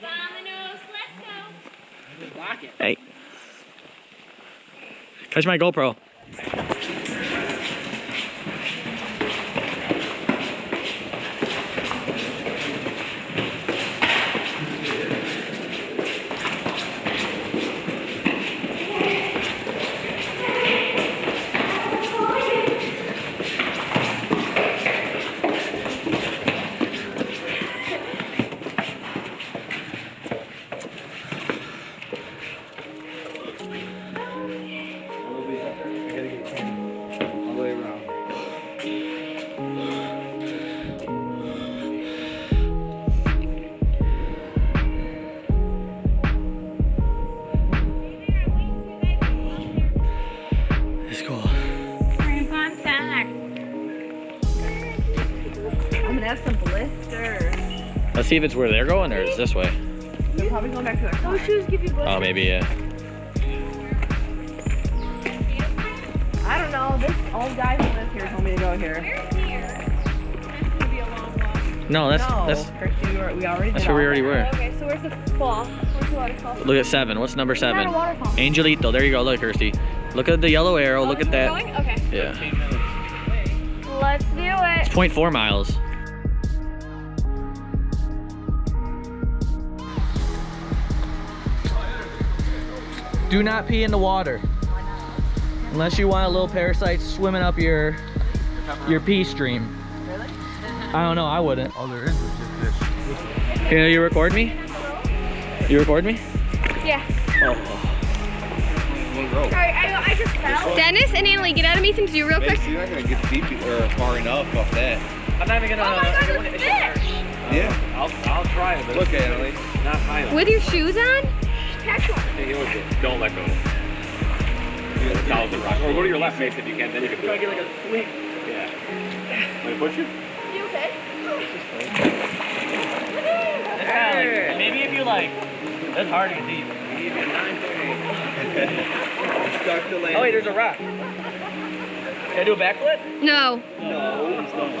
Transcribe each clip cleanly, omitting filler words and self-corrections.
Dominoes, let's go. Lock it. Hey. Touch my GoPro. Have some blisters. Let's see if it's where they're going or is this way. They're probably going back to their car. Those shoes give you blisters. Oh, maybe, yeah. I don't know. This old guy who lives here told me to go here. Where's here? That's gonna be a long walk. No, that's Christy, we already that's did where we all already that. were. Okay, so where's the fall? Where's the waterfall? Look at 7. What's number 7? Not a waterfall. Angelito. There you go. Look, Kirsty. Look at the yellow arrow. Look at that. Going? Okay. Yeah. Let's do it. It's 0.4 miles. Do not pee in the water. Unless you want a little parasite swimming up your pee stream. Really? I don't know, I wouldn't. All there is just this. Here, you record me? You record me? Yeah. Oh. Sorry, I just fell. Dennis and Annalie, get out of Mason's view real quick. You're not gonna get deep or far enough off that. I'm not even gonna. Oh my God, there's fish! Yeah. I'll try it, but Look at it, not high enough. With your shoes on? Catch one. Hey, you look good. Don't let go. Follow the rock. Or go to your left face if you can, then you can do it. Get like a swing. Yeah. Want me to push you? You okay? Yeah, like, maybe if you like, that's hard to get deep. Stuck to land. Oh wait, there's a rock. Can I do a backflip? No. No, he's not.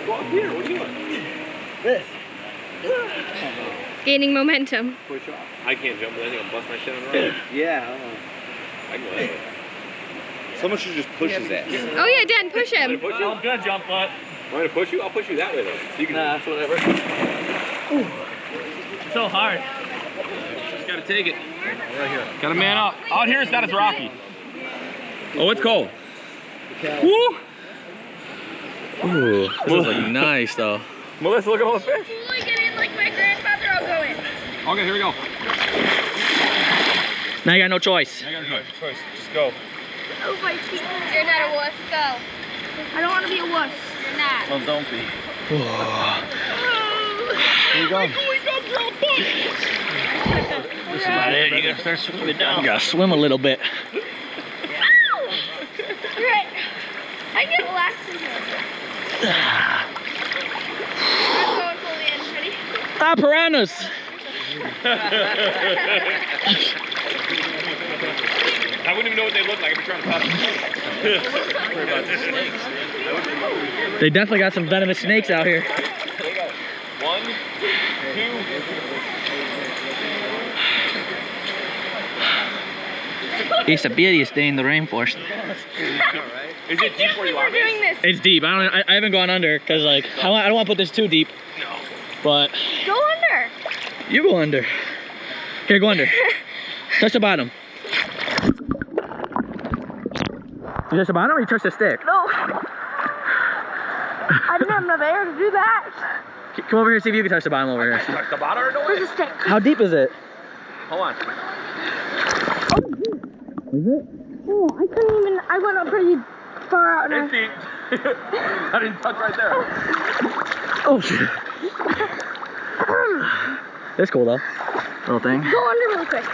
Go up here. What are you doing? This. Gaining momentum. Push off. I can't jump, but I think I'll bust my shit on the road. Yeah. I can go ahead. Someone should just push his ass. Oh yeah, Dan, push Want me him. to push you? I'm gonna jump, but Want me to push you? I'll push you that way though. So you can. nah, it's whatever. Ooh. It's so hard. Just gotta take it. Right here. Gotta man up. Out here it's not as rocky. Oh, it's cold. Woo! Ooh, this is like nice though. Melissa, look at all the fish. Only get in like my grandfather, I'll go in. Okay, here we go. Now you got no choice. I got a choice. Just go. Oh my feet. You're not a wuss, go. I don't want to be a wuss. You're not. Well, don't be. Where you going? This is about it. You gotta start swimming down. You gotta swim a little bit. Right. I get relaxed in here. I'm going fully in. Ready? Ah, piranhas! I wouldn't even know what they look like. I'd be trying to touch them. They definitely got some venomous snakes out here. Here we go. 1, 2. It's the beautiest day in the rainforest. Is it deep where you are? We're doing this. It's deep. I haven't gone under because like I don't want to put this too deep. No. But Go under. you go under. Here, go under. Touch the bottom. You touch the bottom or you touch the stick? No. I didn't have enough air to do that. Come over here, see if you can touch the bottom over here. Touch the bottom or no? Where's the stick? How deep is it? Hold on. Is it? Oh, I couldn't even. I went up pretty far out It's now. deep. I didn't touch right there. Oh shit. That's cool though. Little thing. Go under real quick.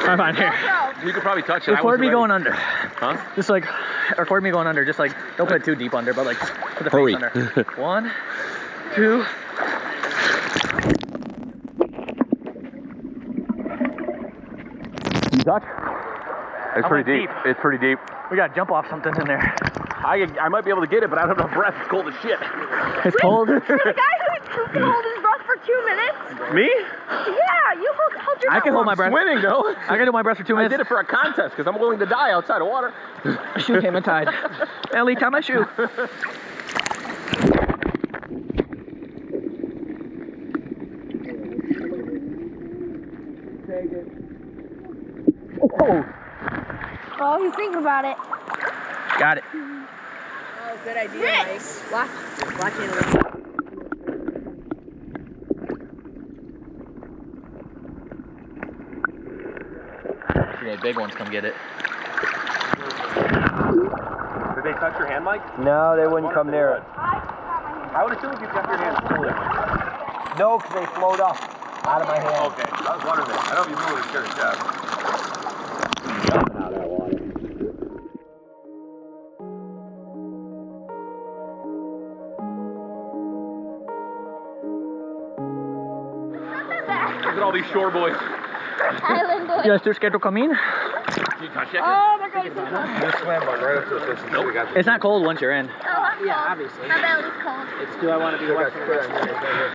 Alright, fine, here. You could probably touch it. Record me going under. Huh? Just like, record me going under. Just like, don't put it too deep under, but like, put the Hurry. face under. 1, 2. You touch? It's I pretty went deep. deep. It's pretty deep. We gotta jump off something in there. I might be able to get it, but I don't have enough breath. It's cold as shit. It's cold. For the guy who You can hold his breath for 2 minutes. Me? Yeah, you hold your I can hold my breath. Swimming though. I can do my breath for 2 I minutes. did it for a contest because I'm willing to die outside of water. Shoe came untied. Ellie, tie my shoe. Oh, Oh, he's thinking about it. got it. Oh, good idea, Rich. Mike. Watch it. Yeah, big ones come get it. Did they touch your hand, Mike? No, they wouldn't come near it. I would assume if you kept your hand full, they would. No, because they float up out of my hand. Okay, I was wondering that. I know if you move it, sure, yeah. Jumping out of that water. Look at all these shore boys. Island boy. You guys too scared to come in? Can you touch it? Oh, they're going to come. Just swam like right up to the fish until we got It's not cold once you're in. Oh, I'm Yeah, cold. obviously. My belly's cold. It's do I want to be wet?